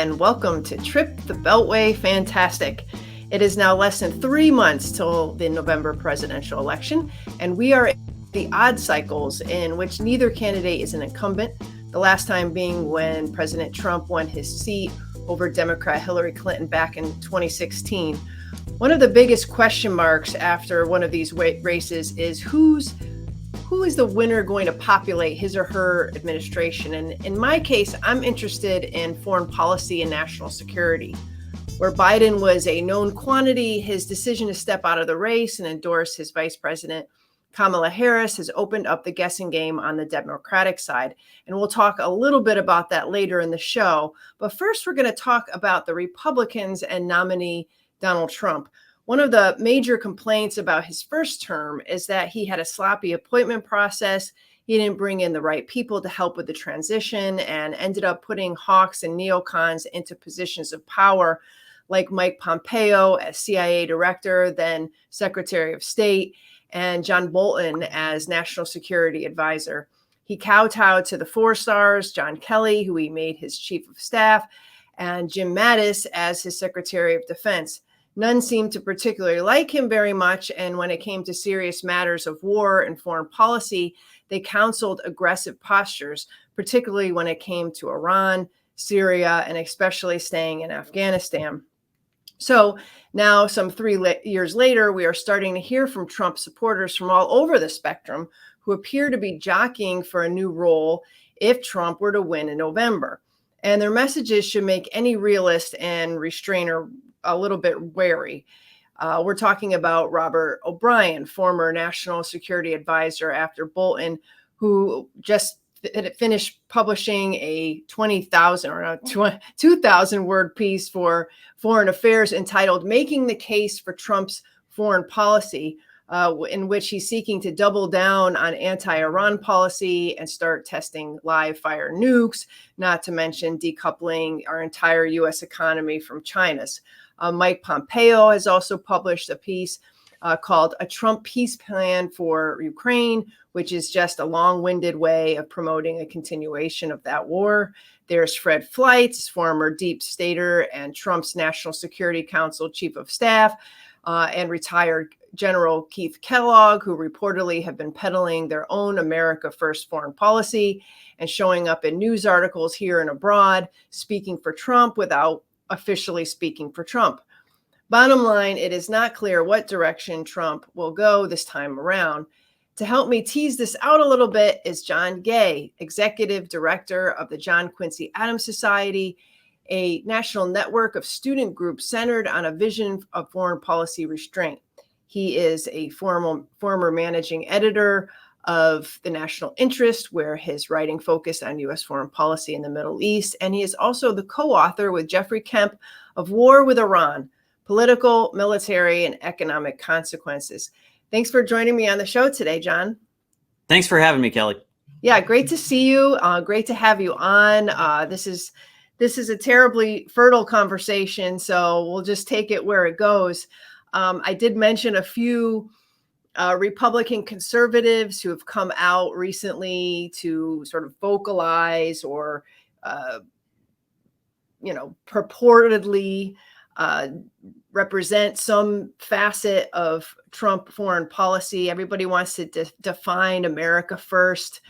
and welcome to Trip the Beltway Fantastic. It is now less than 3 months till the November presidential election, and we are in the odd cycles in which neither candidate is an incumbent, the last time being when President Trump won his seat over Democrat Hillary Clinton back in 2016. One of the biggest question marks after one of these races is who is the winner going to populate his or her administration? And in my case, I'm interested in foreign policy and national security. Where Biden was a known quantity, his decision to step out of the race and endorse his Vice President Kamala Harris has opened up the guessing game on the Democratic side. And we'll talk a little bit about that later in the show. But first, we're going to talk about the Republicans and nominee Donald Trump. One of the major complaints about his first term is that he had a sloppy appointment process. He didn't bring in the right people to help with the transition and ended up putting hawks and neocons into positions of power, like Mike Pompeo as CIA director, then Secretary of State, and John Bolton as national security advisor. He kowtowed to the four stars, John Kelly, who he made his chief of staff, and Jim Mattis as his Secretary of Defense. None seemed to particularly like him very much, and when it came to serious matters of war and foreign policy, they counseled aggressive postures, particularly when it came to Iran, Syria, and especially staying in Afghanistan. So now, some 3 years later, we are starting to hear from Trump supporters from all over the spectrum who appear to be jockeying for a new role if Trump were to win in November. And their messages should make any realist and restrainer a little bit wary. We're talking about Robert O'Brien, former national security advisor after Bolton, who just finished publishing a 20,000 or 2,000 word piece for Foreign Affairs entitled "Making the Case for Trump's Foreign Policy," in which he's seeking to double down on anti-Iran policy and start testing live fire nukes, not to mention decoupling our entire U.S. economy from China's. Mike Pompeo has also published a piece called "A Trump Peace Plan for Ukraine," which is just a long-winded way of promoting a continuation of that war. There's Fred Fleitz, former deep stater and Trump's National Security Council chief of staff, and retired General Keith Kellogg, who reportedly have been peddling their own America First foreign policy and showing up in news articles here and abroad, speaking for Trump without officially speaking for Trump. Bottom line, it is not clear what direction Trump will go this time around. To help me tease this out a little bit is John Gay, executive director of the John Quincy Adams Society, a national network of student groups centered on a vision of foreign policy restraint. He is a former managing editor of The National Interest, where his writing focused on U.S. foreign policy in the Middle East. And he is also the co-author with Jeffrey Kemp of War with Iran, Political, Military, and Economic Consequences. Thanks for joining me on the show today, John. Thanks for having me, Kelly. Yeah, great to see you. Great to have you on. This is a terribly fertile conversation, so we'll just take it where it goes. I did mention a few Republican conservatives who have come out recently to sort of vocalize or, purportedly represent some facet of Trump foreign policy. Everybody wants to define America first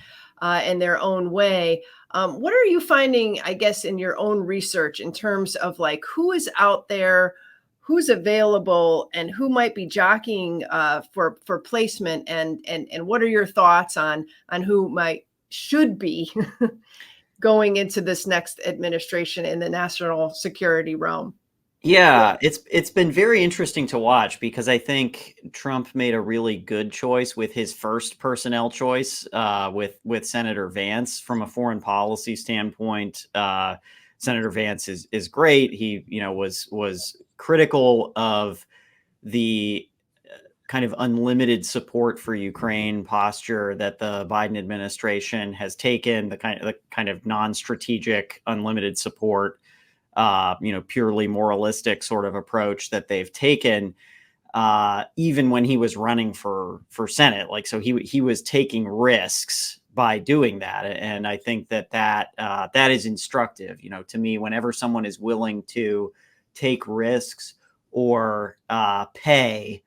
in their own way. What are you finding, I guess, in your own research in terms of like who is out there, who's available, and who might be jockeying for placement, and what are your thoughts on who should be going into this next administration in the national security realm? Yeah, it's been very interesting to watch because I think Trump made a really good choice with his first personnel choice with Senator Vance. From a foreign policy standpoint, Senator Vance is great. He was critical of the kind of unlimited support for Ukraine posture that the Biden administration has taken, the kind of non-strategic unlimited support, purely moralistic sort of approach that they've taken, even when he was running for Senate. Like, so he was taking risks by doing that. And I think that is instructive. To me, whenever someone is willing to take risks or pay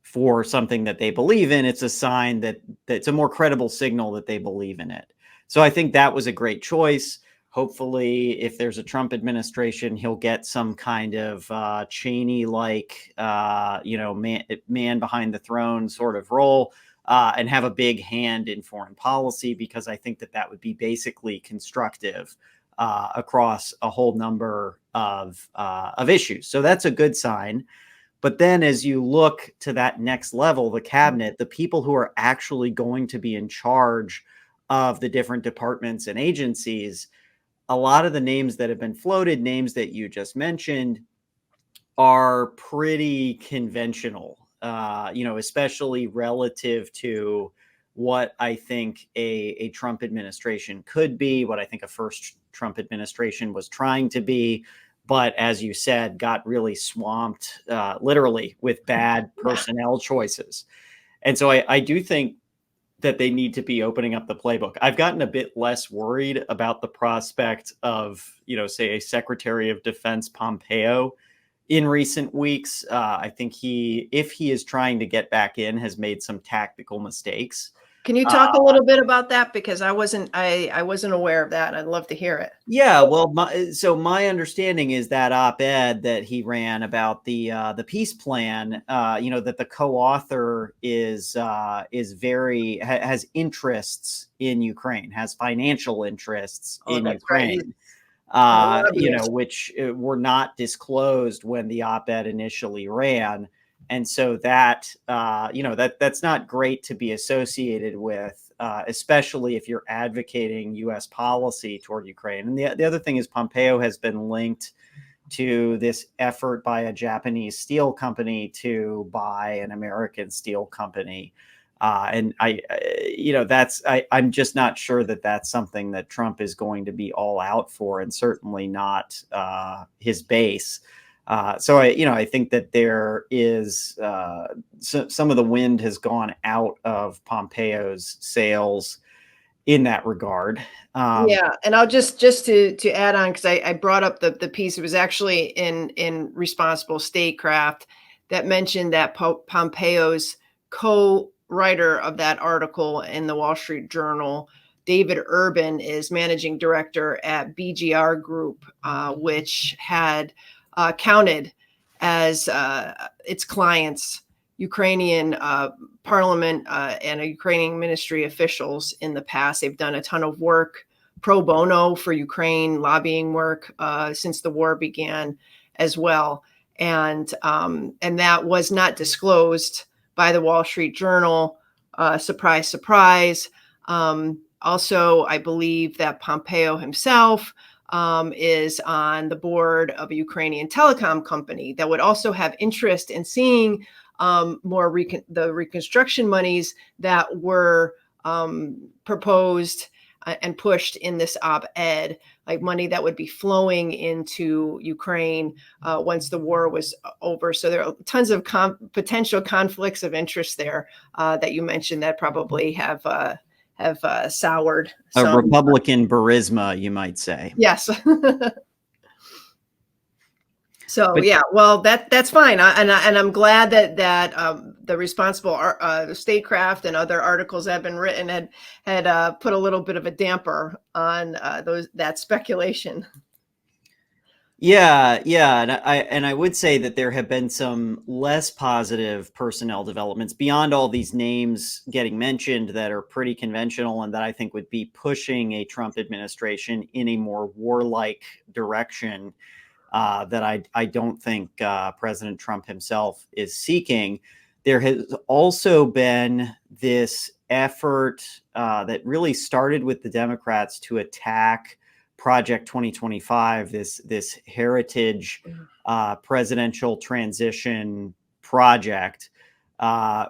for something that they believe in, it's a sign that it's a more credible signal that they believe in it. So I think that was a great choice. Hopefully, if there's a Trump administration, he'll get some kind of Cheney-like, man behind the throne sort of role, and have a big hand in foreign policy, because I think that would be basically constructive across a whole number of issues. So that's a good sign. But then as you look to that next level, the cabinet, the people who are actually going to be in charge of the different departments and agencies, a lot of the names that have been floated, names that you just mentioned, are pretty conventional, especially relative to what I think a Trump administration could be, what I think a first Trump administration was trying to be. But as you said, got really swamped, literally, with bad personnel choices. And so I do think that they need to be opening up the playbook. I've gotten a bit less worried about the prospect of, say, a Secretary of Defense Pompeo in recent weeks. I think if he is trying to get back in, has made some tactical mistakes. Can you talk a little bit about that? Because I wasn't aware of that. I'd love to hear it. Yeah, well, my understanding is that op-ed that he ran about the peace plan, that the co-author has interests in Ukraine, has financial interests in Ukraine, which were not disclosed when the op-ed initially ran. And so that's not great to be associated with, especially if you're advocating U.S. policy toward Ukraine. And the other thing is Pompeo has been linked to this effort by a Japanese steel company to buy an American steel company. And I'm just not sure that that's something that Trump is going to be all out for, and certainly not his base. So I think that there is some of the wind has gone out of Pompeo's sails in that regard. And I'll just to add on, because I brought up the piece. It was actually in Responsible Statecraft that mentioned that Pompeo's co-writer of that article in the Wall Street Journal, David Urban, is managing director at BGR Group, which had counted as its clients Ukrainian parliament and Ukrainian ministry officials in the past. They've done a ton of work pro bono for Ukraine, lobbying work since the war began as well. And that was not disclosed by the Wall Street Journal. Surprise, surprise. Also, I believe that Pompeo himself is on the board of a Ukrainian telecom company that would also have interest in seeing the reconstruction monies that were proposed and pushed in this op-ed, like money that would be flowing into Ukraine once the war was over. So there are tons of potential conflicts of interest there that you mentioned that probably have soured a Republican barisma, you might say. Yes. So well, that's fine, and I'm glad that the Responsible Statecraft and other articles that have been written had put a little bit of a damper on that speculation. Yeah, and I would say that there have been some less positive personnel developments beyond all these names getting mentioned that are pretty conventional and that I think would be pushing a Trump administration in a more warlike direction that I don't think President Trump himself is seeking. There has also been this effort that really started with the Democrats to attack Project 2025, this heritage presidential transition project,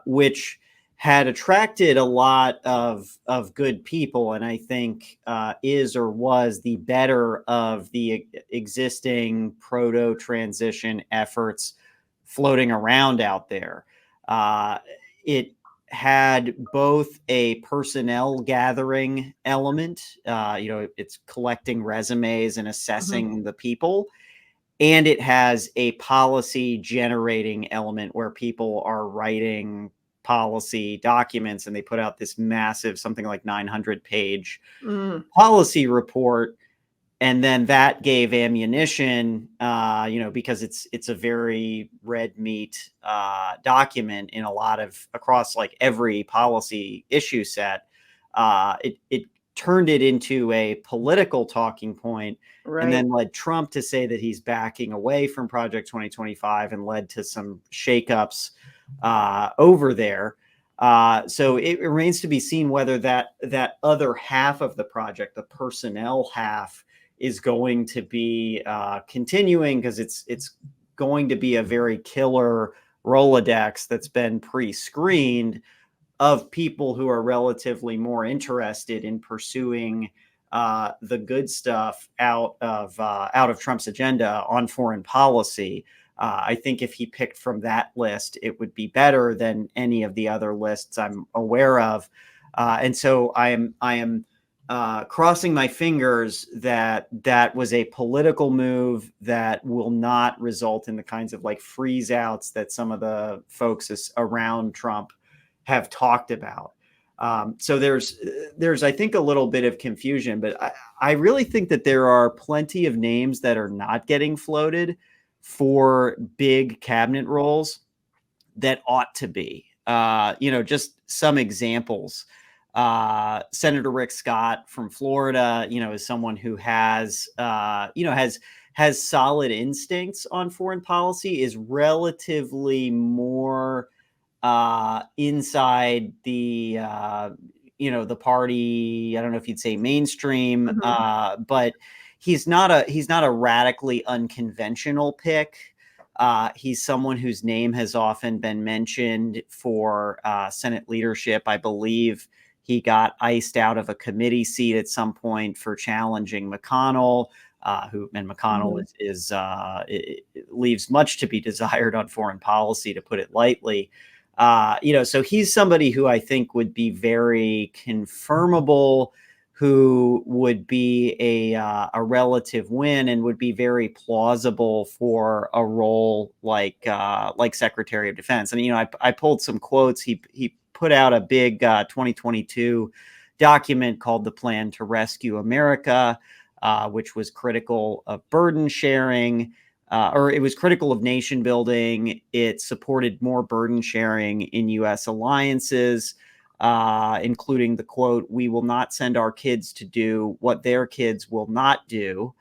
which had attracted a lot of good people, and I think is or was the better of the existing proto-transition efforts floating around out there. It had both a personnel gathering element, it's collecting resumes and assessing the people, and it has a policy generating element where people are writing policy documents, and they put out this massive, something like 900-page policy report. And then that gave ammunition, because it's a very red meat document in a lot of, across like every policy issue set. It turned it into a political talking point, Right. and then led Trump to say that he's backing away from Project 2025, and led to some shakeups over there. So it remains to be seen whether that other half of the project, the personnel half, is going to be continuing, because it's going to be a very killer Rolodex that's been pre-screened of people who are relatively more interested in pursuing the good stuff out of Trump's agenda on foreign policy. I think if he picked from that list, it would be better than any of the other lists I'm aware of. And so I am crossing my fingers that that was a political move that will not result in the kinds of like freeze outs that some of the folks around Trump have talked about. So there's, I think, a little bit of confusion, but I really think that there are plenty of names that are not getting floated for big cabinet roles that ought to be. Just some examples. Senator Rick Scott from Florida, is someone who has solid instincts on foreign policy, is relatively more inside the the party. I don't know if you'd say mainstream, but he's not a radically unconventional pick. He's someone whose name has often been mentioned for Senate leadership. I believe he got iced out of a committee seat at some point for challenging McConnell, McConnell it leaves much to be desired on foreign policy, to put it lightly. So he's somebody who I think would be very confirmable, who would be a relative win, and would be very plausible for a role like Secretary of Defense. And I pulled some quotes. He put out a big 2022 document called The Plan to Rescue America, which was critical of burden sharing. Or it was critical of nation building. It supported more burden sharing in U.S. alliances, including the quote, "We will not send our kids to do what their kids will not do,"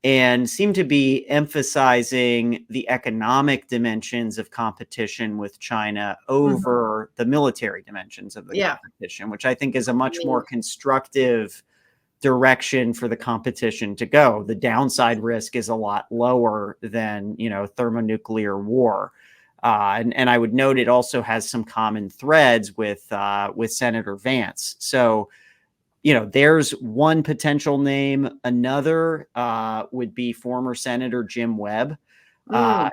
and seemed to be emphasizing the economic dimensions of competition with China over the military dimensions of the competition, which I think is a much more constructive direction for the competition to go. The downside risk is a lot lower than, thermonuclear war. And I would note it also has some common threads with Senator Vance. So, there's one potential name. Another would be former Senator Jim Webb.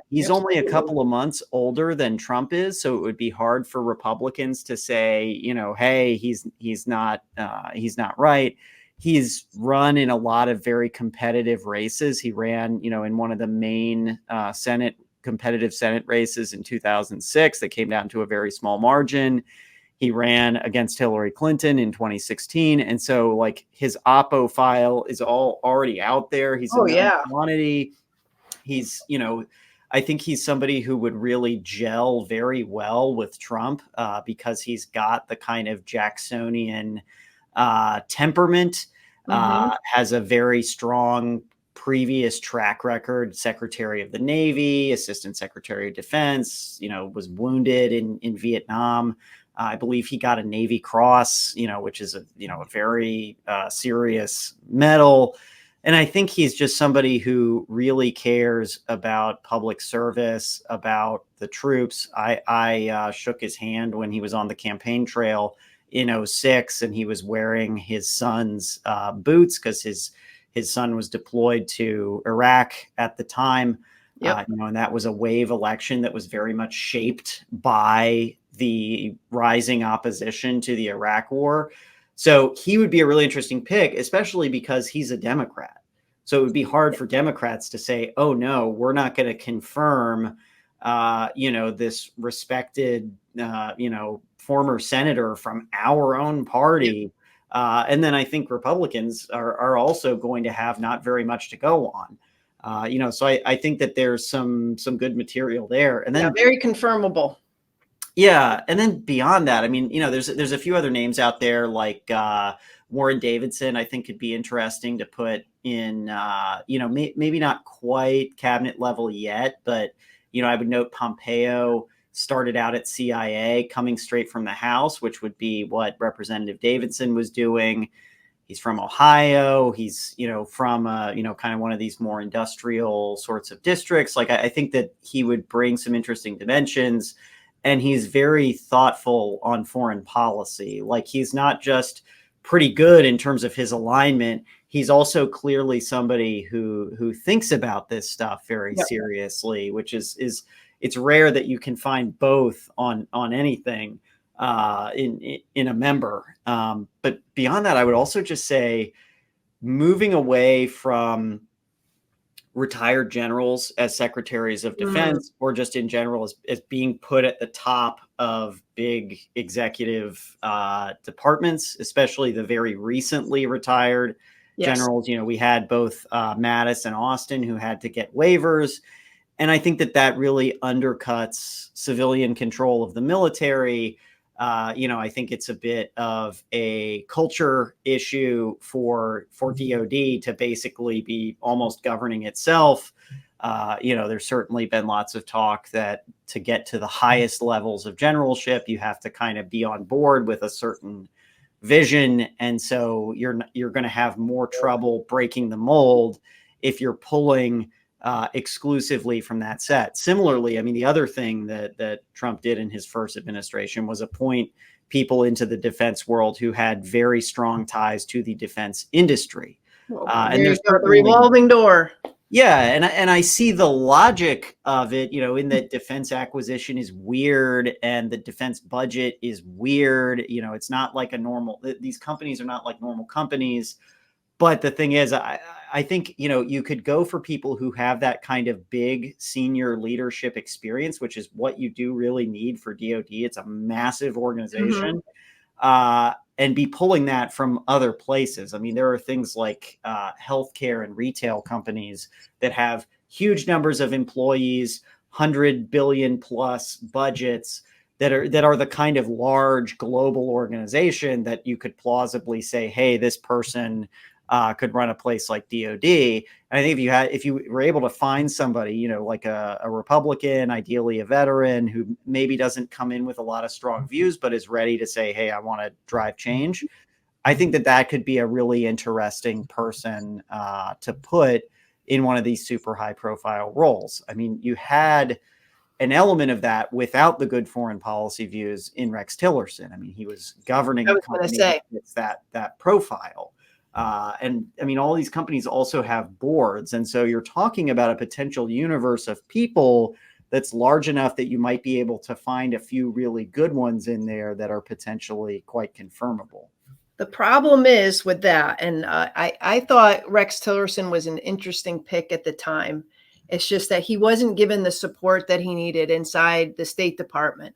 He's only a couple of months older than Trump is, so it would be hard for Republicans to say, hey, he's not right. He's run in a lot of very competitive races. He ran, in one of the main competitive Senate races in 2006 that came down to a very small margin. He ran against Hillary Clinton in 2016. And so like his oppo file is all already out there. He's a known quantity. He's, I think he's somebody who would really gel very well with Trump because he's got the kind of Jacksonian temperament, has a very strong previous track record, Secretary of the Navy, Assistant Secretary of Defense, was wounded in Vietnam. I believe he got a Navy Cross, which is a very serious medal. And I think he's just somebody who really cares about public service, about the troops. I shook his hand when he was on the campaign trail in 2006, and he was wearing his son's boots because his son was deployed to Iraq at the time. And that was a wave election that was very much shaped by the rising opposition to the Iraq war. So he would be a really interesting pick, especially because he's a Democrat. So it would be hard for Democrats to say, oh, no, we're not going to confirm, this respected, former senator from our own party. And then I think Republicans are also going to have not very much to go on. So I think that there's some good material there. And then very confirmable. Yeah, and then beyond that, I mean, there's a few other names out there like Warren Davidson. I think could be interesting to put in. Maybe not quite cabinet level yet, but I would note Pompeo started out at CIA, coming straight from the House, which would be what Representative Davidson was doing. He's from Ohio. He's, from, kind of one of these more industrial sorts of districts. Like, I think that he would bring some interesting dimensions, and he's very thoughtful on foreign policy. Like, he's not just pretty good in terms of his alignment. He's also clearly somebody who thinks about this stuff very seriously, which is it's rare that you can find both on anything in a member. But beyond that, I would also just say moving away from retired generals as secretaries of defense, or just in general as being put at the top of big executive departments, especially the very recently retired generals. We had both Mattis and Austin who had to get waivers. And I think that really undercuts civilian control of the military. I think it's a bit of a culture issue for DOD to basically be almost governing itself. There's certainly been lots of talk that to get to the highest levels of generalship, you have to kind of be on board with a certain vision. And so you're going to have more trouble breaking the mold if you're pulling exclusively from that set. Similarly, I mean, the other thing that Trump did in his first administration was appoint people into the defense world who had very strong ties to the defense industry. And there's the revolving door. Yeah, and I see the logic of it, in that defense acquisition is weird and the defense budget is weird. It's not like these companies are not like normal companies. But the thing is, I think, you could go for people who have that kind of big senior leadership experience, which is what you do really need for DOD. It's a massive organization, and be pulling that from other places. I mean, there are things like healthcare and retail companies that have huge numbers of employees, 100 billion plus budgets that are the kind of large global organization that you could plausibly say, hey, this person could run a place like DOD. And I think if you were able to find somebody, like a Republican, ideally a veteran who maybe doesn't come in with a lot of strong views, but is ready to say, hey, I want to drive change. I think that could be a really interesting person to put in one of these super high profile roles. I mean, you had an element of that without the good foreign policy views in Rex Tillerson. I mean, he was governing a company with that profile. And I mean, all these companies also have boards. And so you're talking about a potential universe of people that's large enough that you might be able to find a few really good ones in there that are potentially quite confirmable. The problem is with that, and I thought Rex Tillerson was an interesting pick at the time. It's just that he wasn't given the support that he needed inside the State Department.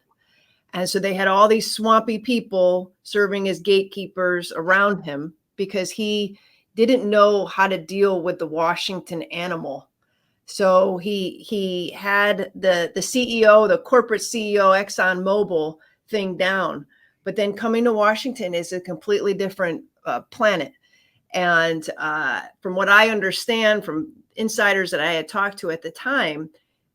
And so they had all these swampy people serving as gatekeepers around him, because he didn't know how to deal with the Washington animal. So he had the CEO, the corporate CEO, ExxonMobil thing down, but then coming to Washington is a completely different planet. And from what I understand from insiders that I had talked to at the time,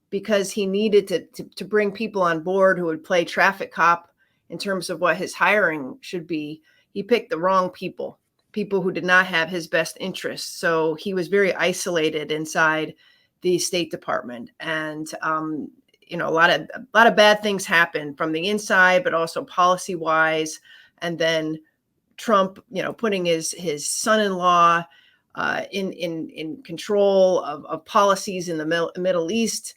because he needed to bring people on board who would play traffic cop in terms of what his hiring should be, he picked the wrong people who did not have his best interests. So he was very isolated inside the State Department. And, a lot of bad things happened from the inside, but also policy wise. And then Trump, putting his son-in-law in control of policies in the Middle East.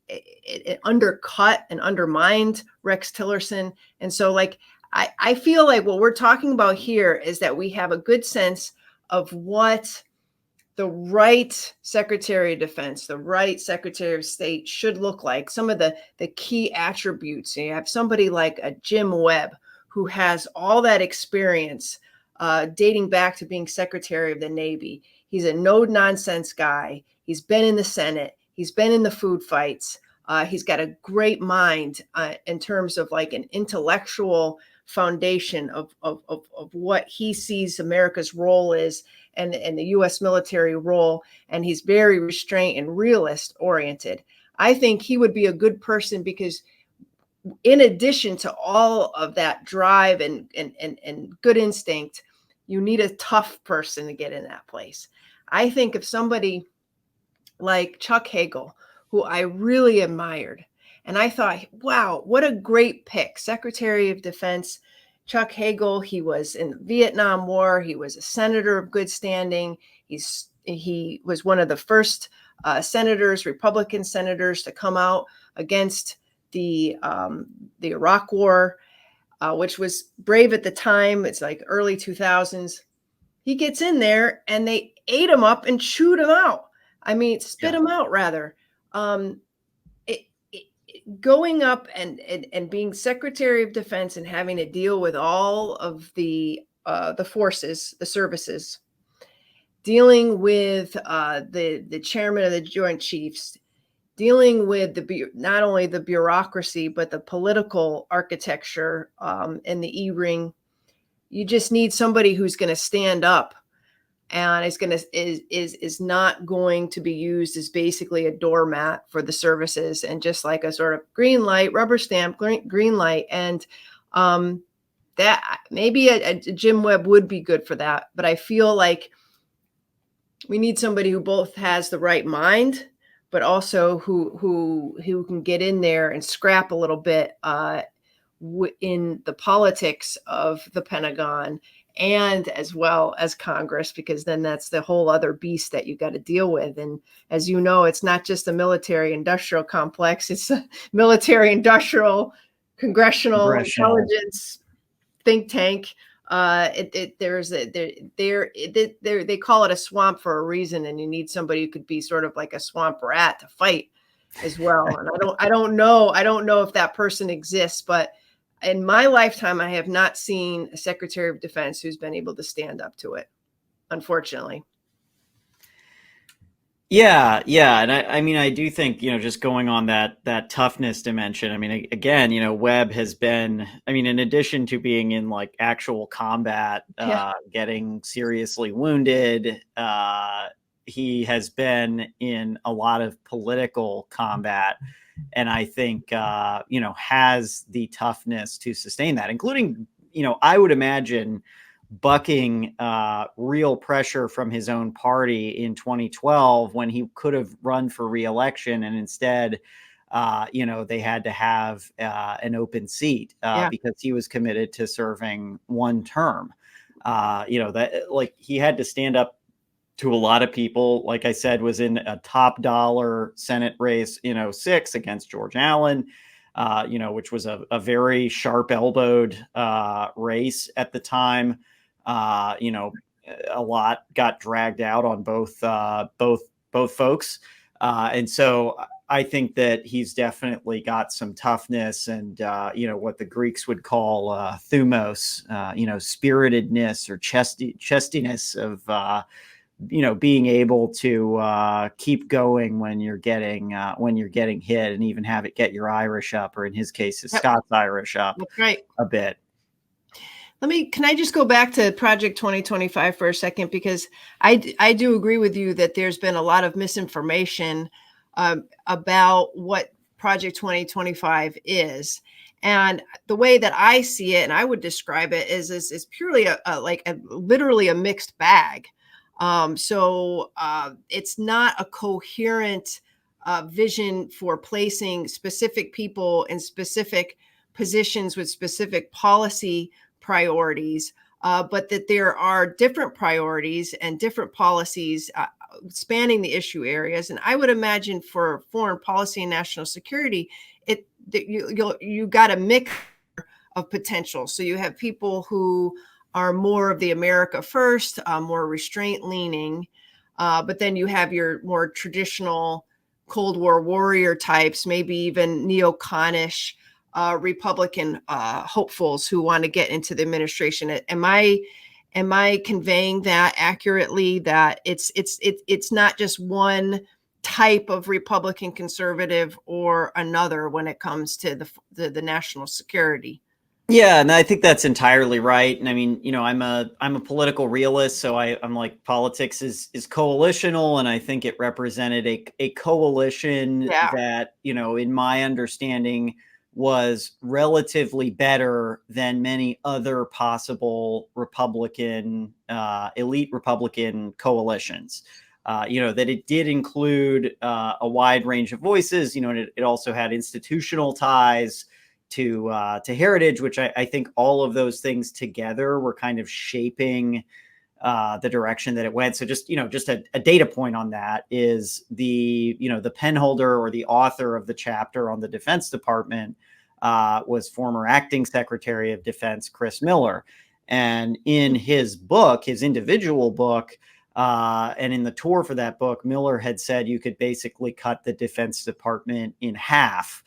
it undercut and undermined Rex Tillerson. And so like, I feel like what we're talking about here is that we have a good sense of what the right Secretary of Defense, the right Secretary of State should look like, some of the key attributes. You have somebody like a Jim Webb, who has all that experience dating back to being Secretary of the Navy. He's a no-nonsense guy. He's been in the Senate. He's been in the food fights. He's got a great mind in terms of like an intellectual foundation of what he sees America's role is, and the U.S. military role. And he's very restraint and realist oriented. I think he would be a good person because in addition to all of that drive and good instinct, you need a tough person to get in that place. I think of somebody like Chuck Hagel, who I really admired. And I thought, wow, what a great pick. Secretary of Defense, Chuck Hagel. He was in the Vietnam War. He was a senator of good standing. He was one of the first senators, Republican senators, to come out against the Iraq War, which was brave at the time. It's like early 2000s. He gets in there and they ate him up and chewed him out. I mean, spit him out rather. Going up and being Secretary of Defense and having to deal with all of the forces, the services, dealing with the chairman of the Joint Chiefs, dealing with not only the bureaucracy but the political architecture and the E-ring. You just need somebody who's going to stand up and is not going to be used as basically a doormat for the services and just like a sort of green light, rubber stamp, green light. And that maybe a Jim Webb would be good for that. But I feel like we need somebody who both has the right mind, but also who can get in there and scrap a little bit in the politics of the Pentagon and as well as Congress, because then that's the whole other beast that you got to deal with. And as you know, it's not just a military industrial complex, it's a military industrial congressional intelligence think tank. They call it a swamp for a reason, and you need somebody who could be sort of like a swamp rat to fight as well. And I don't know if that person exists, but in my lifetime, I have not seen a Secretary of Defense who's been able to stand up to it, unfortunately. Yeah. And I mean, I do think, just going on that toughness dimension, I mean, again, Webb has been, I mean, in addition to being in like actual combat, getting seriously wounded, he has been in a lot of political combat. And I think, has the toughness to sustain that, including, I would imagine bucking real pressure from his own party in 2012 when he could have run for re-election. And instead, they had to have an open seat because he was committed to serving one term. That like he had to stand up to a lot of people. Like I said, was in a top dollar Senate race in 2006 against George Allen, which was a very sharp elbowed race at the time. A lot got dragged out on both folks. And so I think that he's definitely got some toughness and, what the Greeks would call thumos, spiritedness or chestiness of, being able to keep going when you're getting hit, and even have it get your Irish up, or in his case, his Scots Irish up a bit. Can I just go back to Project 2025 for a second? Because I do agree with you that there's been a lot of misinformation about what Project 2025 is. And the way that I see it, and I would describe it, is purely literally a mixed bag. So it's not a coherent vision for placing specific people in specific positions with specific policy priorities. but that there are different priorities and different policies spanning the issue areas. And I would imagine for foreign policy and national security, you got a mix of potential. So you have people who are more of the America first, more restraint leaning, but then you have your more traditional Cold War warrior types, maybe even neoconish Republican hopefuls who want to get into the administration. Am I conveying that accurately? That it's not just one type of Republican conservative or another when it comes to the national security. Yeah, and I think that's entirely right. And I mean, I'm a political realist, so I'm like, politics is coalitional, and I think it represented a coalition that, in my understanding, was relatively better than many other possible Republican elite Republican coalitions. That it did include a wide range of voices, and it also had institutional ties to heritage, which I think all of those things together were kind of shaping the direction that it went. So just a data point on that is the pen holder or the author of the chapter on the Defense Department was former acting Secretary of Defense Chris Miller. And in his book, his individual book, and in the tour for that book, Miller had said you could basically cut the Defense Department in half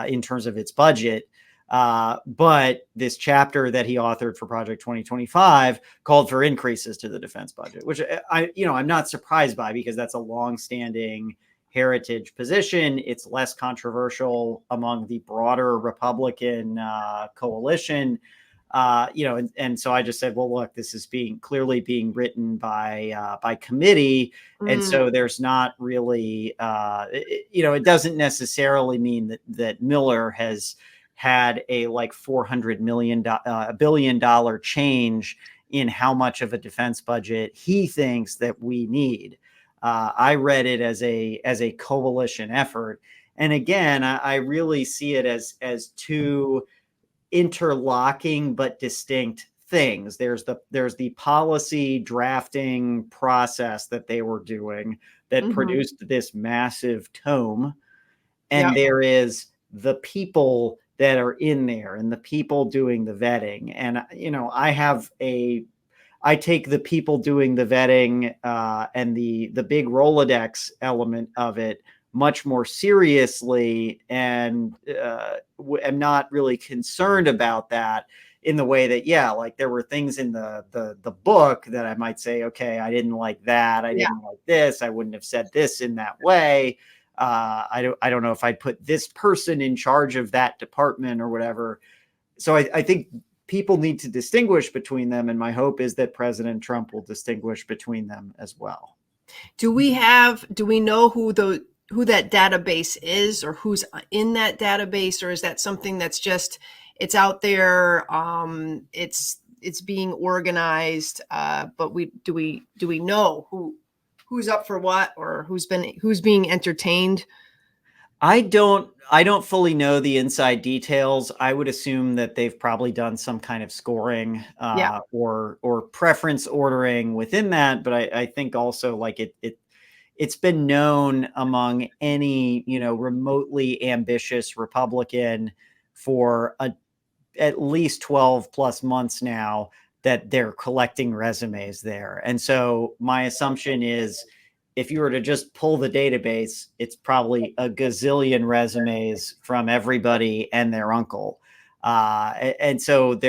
in terms of its budget. But this chapter that he authored for Project 2025 called for increases to the defense budget, which I'm not surprised by, because that's a longstanding heritage position. It's less controversial among the broader Republican coalition. And so I just said, well, look, this is clearly being written by committee. And so there's not really, it doesn't necessarily mean that Miller has had a like $400 billion change in how much of a defense budget he thinks that we need. I read it as a coalition effort. And again, I really see it as two interlocking but distinct things. There's the policy drafting process that they were doing that produced this massive tome, and there is the people that are in there and the people doing the vetting. And I take the people doing the vetting and the big Rolodex element of it much more seriously, and am not really concerned about that in the way that, like there were things in the book that I might say, okay, I didn't like that. I didn't like this. I wouldn't have said this in that way. I don't know if I'd put this person in charge of that department or whatever. So I think people need to distinguish between them. And my hope is that President Trump will distinguish between them as well. Do we know who that database is, or who's in that database, or is that something that's just, it's out there, it's being organized, but do we know who's up for what, or who's being entertained? I don't fully know the inside details. I would assume that they've probably done some kind of scoring or preference ordering within that. But I think also, like, it's been known among any, remotely ambitious Republican for at least 12 plus months now that they're collecting resumes there. And so my assumption is, if you were to just pull the database, it's probably a gazillion resumes from everybody and their uncle. And so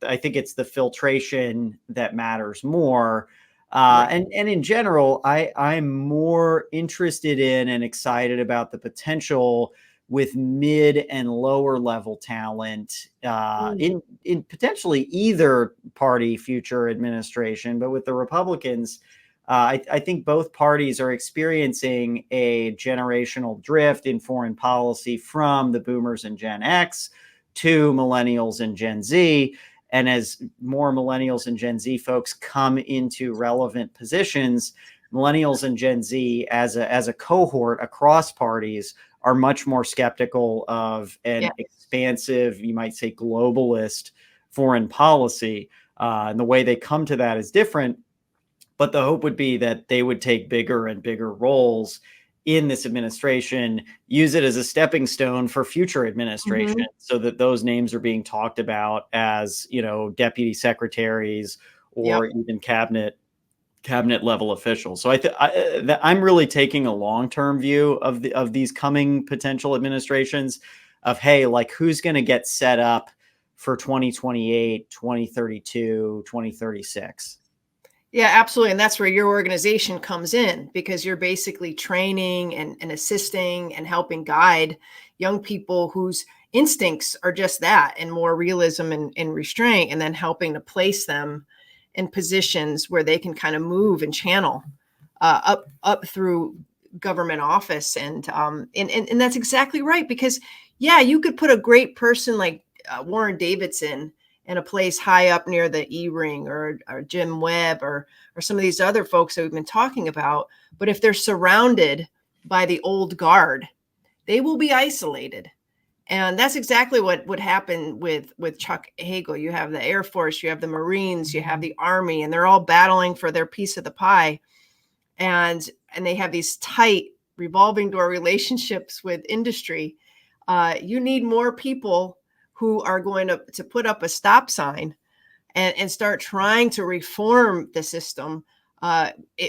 I think it's the filtration that matters more. And in general, I'm more interested in and excited about the potential with mid and lower level talent in potentially either party future administration. But with the Republicans, I think both parties are experiencing a generational drift in foreign policy from the boomers and Gen X to millennials and Gen Z. And as more millennials and Gen Z folks come into relevant positions, millennials and Gen Z as a cohort across parties are much more skeptical of an expansive, you might say, globalist foreign policy. And the way they come to that is different. But the hope would be that they would take bigger and bigger roles in this administration, use it as a stepping stone for future administration, Mhm. so that those names are being talked about as, deputy secretaries or Yep. even cabinet level officials. So I'm really taking a long-term view of these coming potential administrations of, hey, like, who's going to get set up for 2028, 2032, 2036. Yeah, absolutely. And that's where your organization comes in, because you're basically training and assisting and helping guide young people whose instincts are just that, and more realism and restraint, and then helping to place them in positions where they can kind of move and channel up through government office. And that's exactly right. Because yeah, you could put a great person like Warren Davidson in a place high up near the E-ring, or Jim Webb, or some of these other folks that we've been talking about. But if they're surrounded by the old guard, they will be isolated. And that's exactly what would happen with Chuck Hagel. You have the Air Force, you have the Marines, you have the Army, and they're all battling for their piece of the pie. And they have these tight revolving door relationships with industry. You need more people who are going to put up a stop sign and start trying to reform the system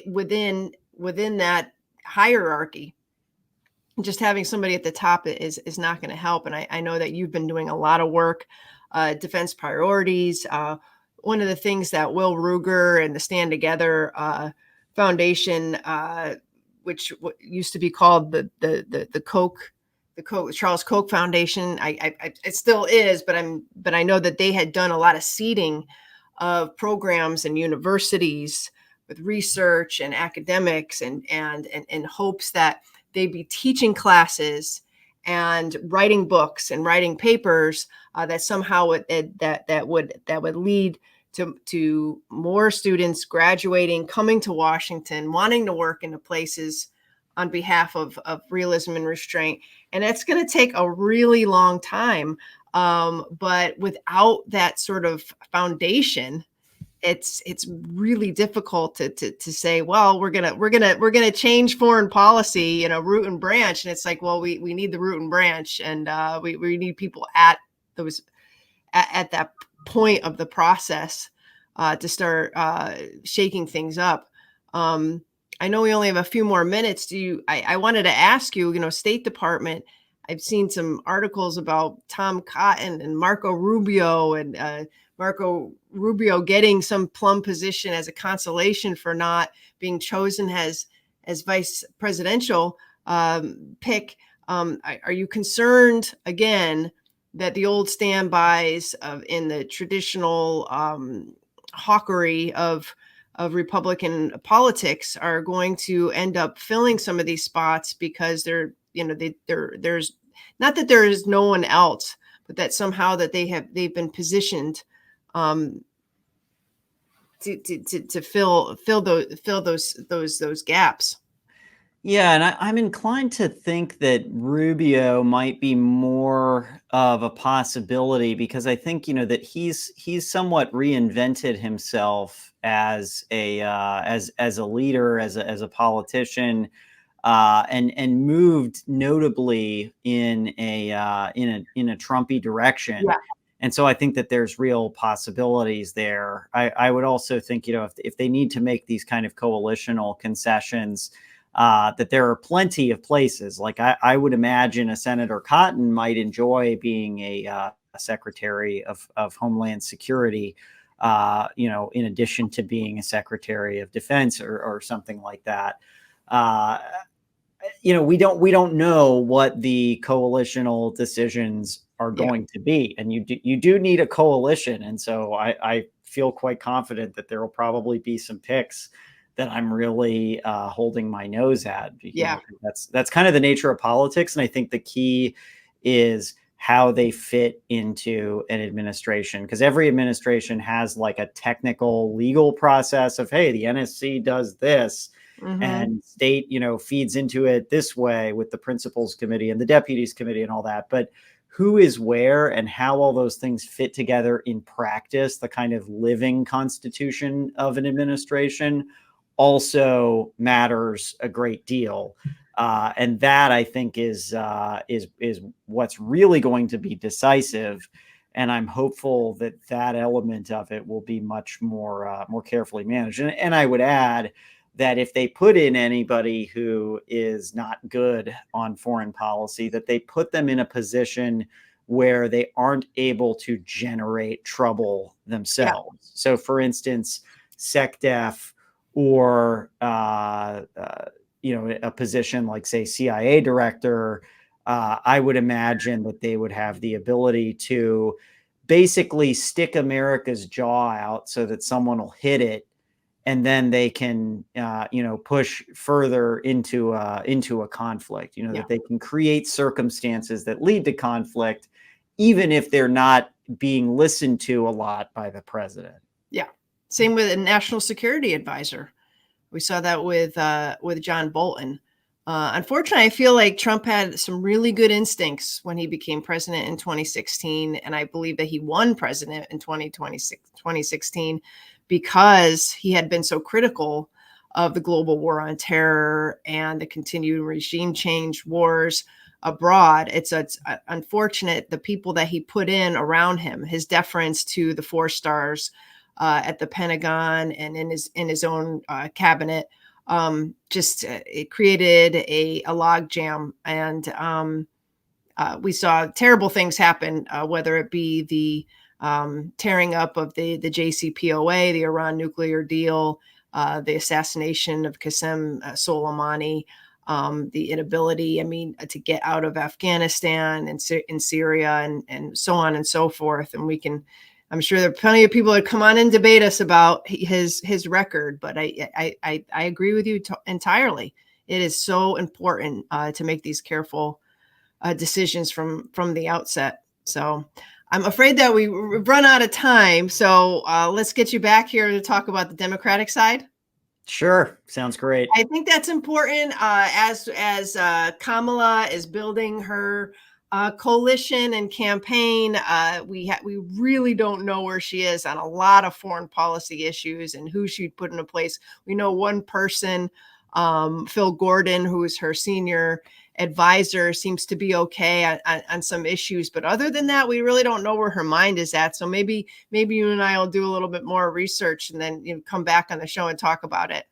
within that hierarchy. Just having somebody at the top is not going to help. And I know that you've been doing a lot of work, defense priorities. One of the things that Will Ruger and the Stand Together Foundation, which used to be called the Charles Koch Foundation, it still is, but I know that they had done a lot of seeding of programs and universities with research and academics, and in hopes that they'd be teaching classes and writing books and writing papers that somehow that would lead to more students graduating, coming to Washington, wanting to work into places on behalf of realism and restraint. And it's going to take a really long time. But without that sort of foundation, it's really difficult to say, well, we're gonna change foreign policy, root and branch. And it's like, well, we need the root and branch, and we need people at that point of the process to start shaking things up. I know we only have a few more minutes. I wanted to ask you, State Department, I've seen some articles about Tom Cotton and Marco Rubio, and Marco Rubio getting some plum position as a consolation for not being chosen as vice presidential pick. Are you concerned again that the old standbys in the traditional hawkery of Republican politics are going to end up filling some of these spots, because there's not that there is no one else, but that somehow that they've been positioned to fill those gaps. Yeah, and I'm inclined to think that Rubio might be more of a possibility, because I think, that he's somewhat reinvented himself as a leader, as a politician, and moved notably in a Trumpy direction. Yeah. And so I think that there's real possibilities there. I would also think, if they need to make these kind of coalitional concessions, that there are plenty of places. Like I would imagine a Senator Cotton might enjoy being a Secretary of Homeland Security, in addition to being a Secretary of Defense or something like that. We don't know what the coalitional decisions are going to be, and you do need a coalition. And so I feel quite confident that there will probably be some picks that I'm really holding my nose at. Yeah. That's kind of the nature of politics. And I think the key is how they fit into an administration, because every administration has like a technical legal process of, hey, the NSC does this, and state, feeds into it this way with the principals committee and the deputies committee and all that. But who is where and how all those things fit together in practice, the kind of living constitution of an administration, also matters a great deal. And that, I think, is what's really going to be decisive. And I'm hopeful that that element of it will be much more carefully managed. And I would add that if they put in anybody who is not good on foreign policy, that they put them in a position where they aren't able to generate trouble themselves. Yeah. So, for instance, SecDef or a position like, say, CIA director, I would imagine that they would have the ability to basically stick America's jaw out so that someone will hit it, and then they can, push further into a conflict. That they can create circumstances that lead to conflict, even if they're not being listened to a lot by the president. Yeah, same with a national security advisor. We saw that with John Bolton. Unfortunately, I feel like Trump had some really good instincts when he became president in 2016. And I believe that he won president in 2016 because he had been so critical of the global war on terror and the continued regime change wars abroad. It's unfortunate the people that he put in around him, his deference to the 4 stars at the Pentagon and in his own cabinet. It created a logjam, and we saw terrible things happen, whether it be the tearing up of the JCPOA, the Iran nuclear deal, the assassination of Qasem Soleimani, the inability, to get out of Afghanistan and in Syria and so on and so forth. And I'm sure there are plenty of people that come on and debate us about his record, but I agree with you entirely. It is so important to make these careful decisions from the outset. So I'm afraid that we've run out of time. So let's get you back here to talk about the Democratic side. Sure. Sounds great. I think that's important as Kamala is building her coalition and campaign. We really don't know where she is on a lot of foreign policy issues and who she'd put into place. We know one person, Phil Gordon, who is her senior advisor, seems to be okay on some issues. But other than that, we really don't know where her mind is at. So maybe you and I will do a little bit more research and then come back on the show and talk about it.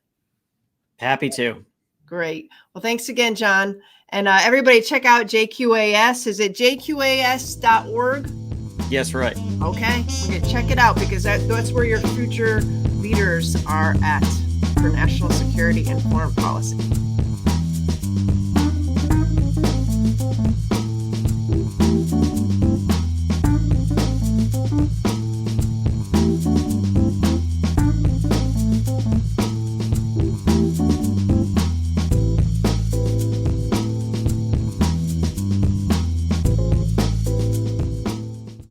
Happy to. Great. Well, thanks again, John. And everybody check out JQAS. Is it jqas.org? Yes, right. Okay. We're going to check it out because that's where your future leaders are at for national security and foreign policy.